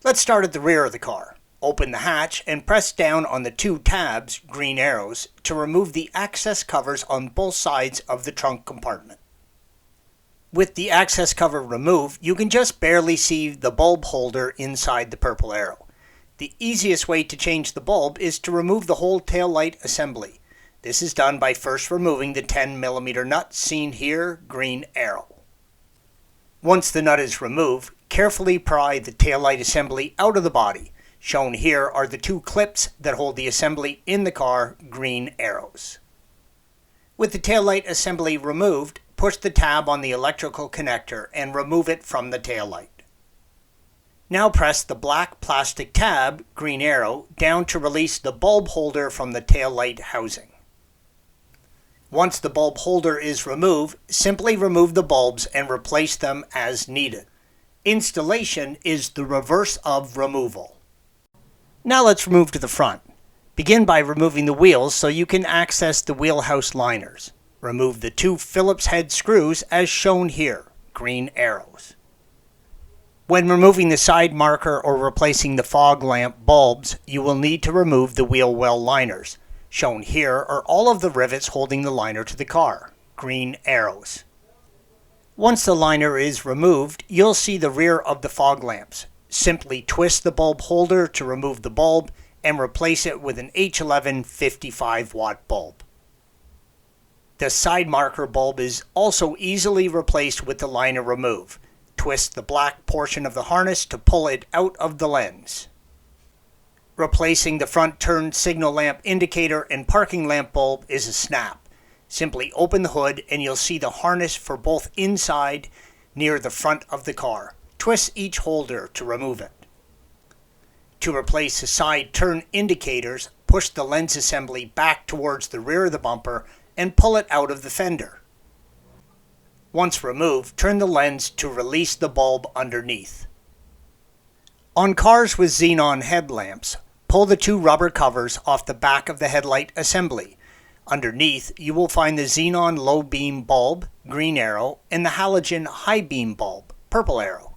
Let's start at the rear of the car. Open the hatch and press down on the two tabs, green arrows, to remove the access covers on both sides of the trunk compartment. With the access cover removed, you can just barely see the bulb holder inside the purple arrow. The easiest way to change the bulb is to remove the whole taillight assembly. This is done by first removing the 10mm nut seen here, green arrow. Once the nut is removed, carefully pry the taillight assembly out of the body. Shown here are the two clips that hold the assembly in the car, green arrows. With the taillight assembly removed, push the tab on the electrical connector and remove it from the taillight. Now press the black plastic tab, green arrow, down to release the bulb holder from the taillight housing. Once the bulb holder is removed, simply remove the bulbs and replace them as needed. Installation is the reverse of removal. Now let's move to the front. Begin by removing the wheels so you can access the wheelhouse liners. Remove the two Phillips head screws as shown here, green arrows. When removing the side marker or replacing the fog lamp bulbs, you will need to remove the wheel well liners. Shown here are all of the rivets holding the liner to the car, green arrows. Once the liner is removed, you'll see the rear of the fog lamps. Simply twist the bulb holder to remove the bulb and replace it with an H11 55-watt bulb. The side marker bulb is also easily replaced with the liner removed. Twist the black portion of the harness to pull it out of the lens. Replacing the front turn signal lamp indicator and parking lamp bulb is a snap. Simply open the hood and you'll see the harness for both inside near the front of the car. Twist each holder to remove it. To replace the side turn indicators, push the lens assembly back towards the rear of the bumper and pull it out of the fender. Once removed, turn the lens to release the bulb underneath. On cars with xenon headlamps, pull the two rubber covers off the back of the headlight assembly. Underneath, you will find the xenon low beam bulb, green arrow, and the halogen high beam bulb, purple arrow.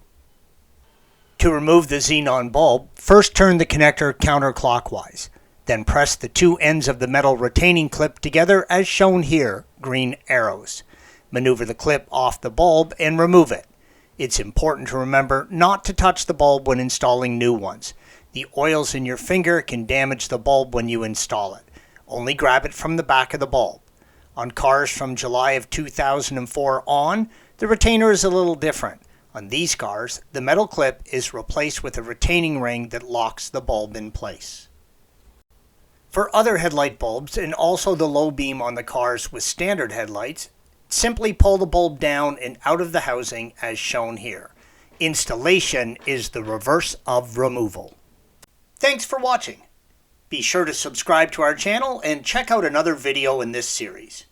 To remove the xenon bulb, first turn the connector counterclockwise. Then press the two ends of the metal retaining clip together as shown here, green arrows. Maneuver the clip off the bulb and remove it. It's important to remember not to touch the bulb when installing new ones. The oils in your finger can damage the bulb when you install it. Only grab it from the back of the bulb. On cars from July of 2004 on, the retainer is a little different. On these cars, the metal clip is replaced with a retaining ring that locks the bulb in place. For other headlight bulbs and also the low beam on the cars with standard headlights, simply pull the bulb down and out of the housing as shown here. Installation is the reverse of removal. Thanks for watching. Be sure to subscribe to our channel and check out another video in this series.